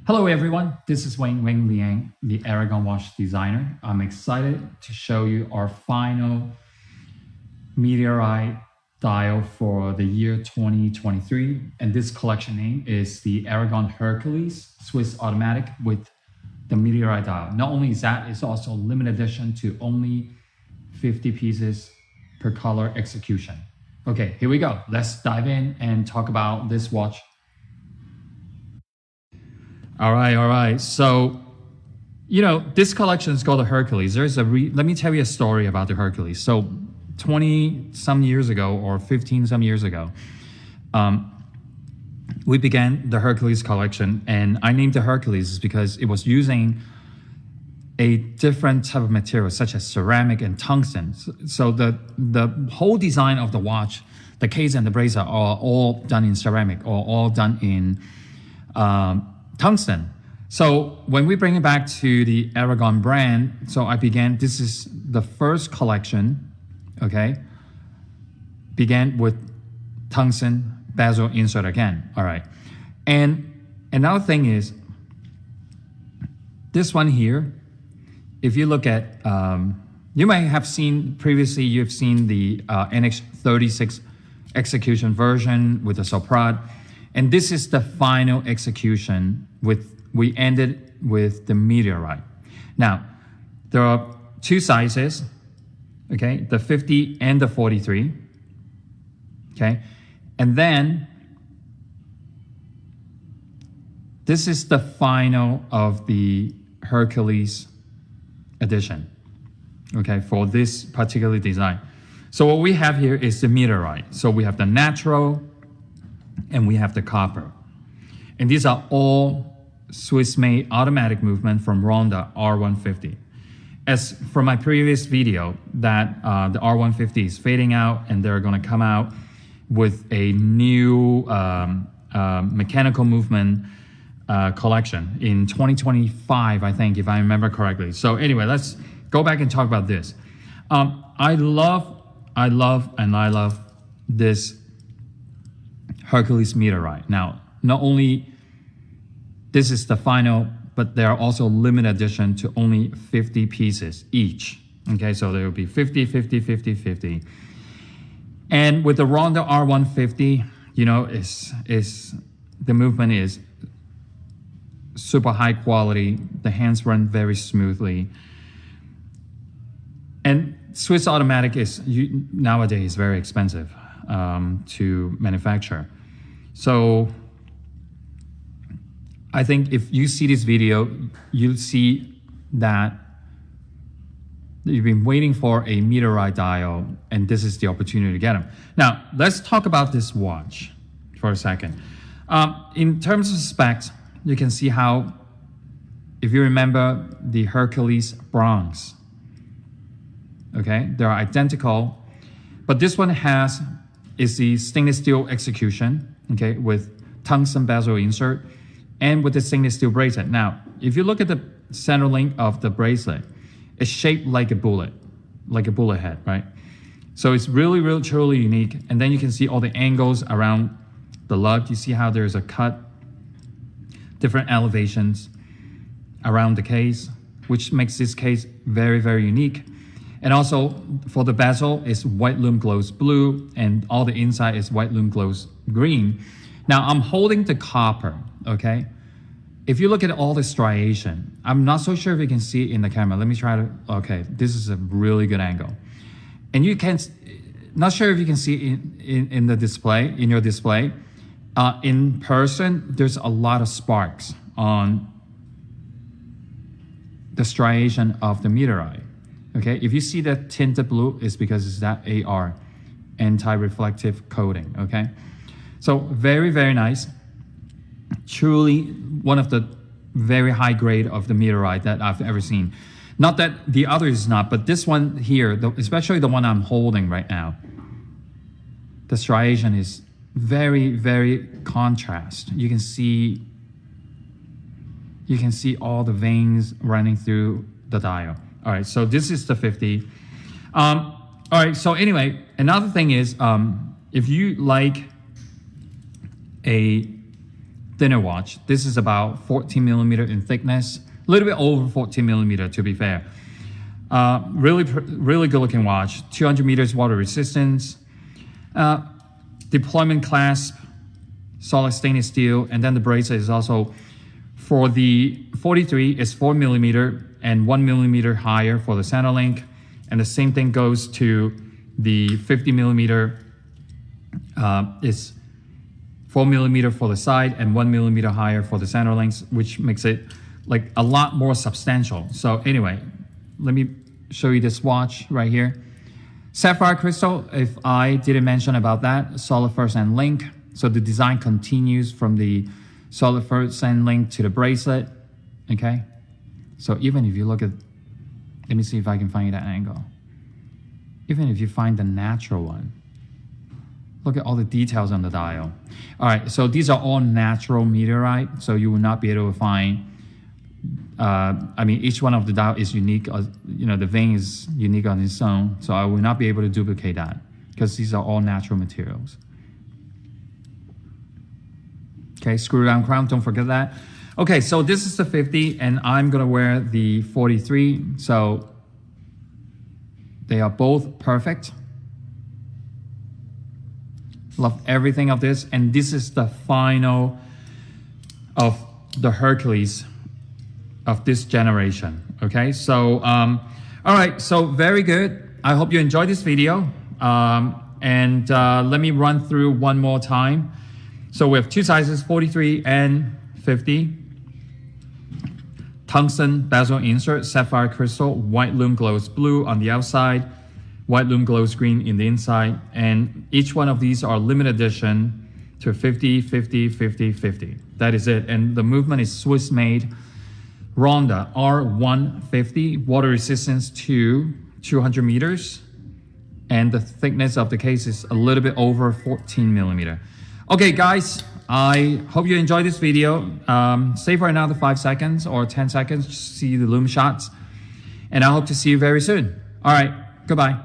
Hello everyone, this is Wang Liang, the Aragon watch designer. I'm excited to show you our final meteorite dial for the year 2023. And this collection name is the Aragon Hercules Swiss Automatic with the meteorite dial. Not only is that, it's also limited edition to only 50 pieces per color execution. Okay, here we go. Let's dive in and talk about this watch. All right. So, this collection is called the Hercules. Let me tell you a story about the Hercules. So 20 some years ago or 15 some years ago, we began the Hercules collection, and I named the Hercules because it was using a different type of material such as ceramic and tungsten. So the whole design of the watch, the case and the bracelet are all done in ceramic or all done in tungsten. So when we bring it back to the Aragon brand, this is the first collection, okay? Began with tungsten bezel insert again, all right. And another thing is, this one here, if you look at, you might have seen previously, you've seen the NX36 execution version with the Soprod. And this is the final execution we ended with the meteorite. Now, there are two sizes, okay? The 50 and the 43, okay? And then, this is the final of the Hercules edition, okay, for this particular design. So what we have here is the meteorite. So we have the natural, and we have the copper. And these are all Swiss-made automatic movement from Ronda R150. As from my previous video, that the R150 is fading out, and they're going to come out with a new mechanical movement collection in 2025, I think, if I remember correctly. So anyway, let's go back and talk about this. I love this Hercules meteorite. Now, not only this is the final, but there are also limited edition to only 50 pieces each. Okay, so there will be 50, 50, 50, 50. And with the Ronda R150, the movement is super high quality. The hands run very smoothly. And Swiss automatic is nowadays very expensive to manufacture. So I think if you see this video, you'll see that you've been waiting for a meteorite dial, and this is the opportunity to get them. Now, let's talk about this watch for a second. In terms of specs, you can see how, if you remember the Hercules bronze, okay, they're identical, but this one is the stainless steel execution, okay, with tungsten bezel insert and with the stainless steel bracelet. Now, if you look at the center link of the bracelet, it's shaped like a bullet head, right? So it's really, really, truly unique. And then you can see all the angles around the lug. You see how there's a cut, different elevations around the case, which makes this case very, very unique. And also for the bezel, it's white lume glows blue, and all the inside is white lume glows green. Now I'm holding the copper, okay? If you look at all the striation, I'm not so sure if you can see it in the camera. Let me try to, okay, this is a really good angle. And you can, not sure if you can see it in the display, in your display. In person, there's a lot of sparks on the striation of the meteorite. Okay, if you see that tinted blue, it's because it's that AR, anti-reflective coating, okay? So very, very nice. Truly one of the very high grade of the meteorite that I've ever seen. Not that the other is not, but this one here, especially the one I'm holding right now, the striation is very, very contrast. You can see all the veins running through the dial. All right, so this is the 50. All right, so anyway, another thing is, if you like a thinner watch. This is about 14 millimeter in thickness, a little bit over 14 millimeter to be fair. Really good looking watch, 200 meters water resistance, deployment clasp, solid stainless steel, and then the bracelet is also, for the 43 is 4 millimeter and 1 millimeter higher for the center link, and the same thing goes to the 50 millimeter, is 4 millimeter for the side and 1 millimeter higher for the center links, which makes it like a lot more substantial. So anyway, let me show you this watch right here. Sapphire crystal, if I didn't mention about that, solid first end link. So the design continues from the solid first end link to the bracelet, okay? So even if you look at, let me see if I can find that angle. Even if you find the natural one, look at all the details on the dial. All right, so these are all natural meteorite, so you will not be able to find, I mean, each one of the dial is unique, you know, the vein is unique on its own, so I will not be able to duplicate that because these are all natural materials. Okay, screw down crown, don't forget that. Okay, so this is the 50 and I'm gonna wear the 43. So they are both perfect. Love everything of this. And this is the final of the Hercules of this generation. Okay, so, all right, so very good. I hope you enjoyed this video. Let me run through one more time. So we have two sizes, 43 and 50. Tungsten bezel insert, sapphire crystal, white lume glows blue on the outside, white lume glows green in the inside. And each one of these are limited edition to 50, 50, 50, 50. That is it. And the movement is Swiss made. Ronda R150, water resistance to 200 meters. And the thickness of the case is a little bit over 14 millimeter. Okay, guys, I hope you enjoyed this video. Stay for another 5 seconds or 10 seconds to see the lume shots. And I hope to see you very soon. All right, goodbye.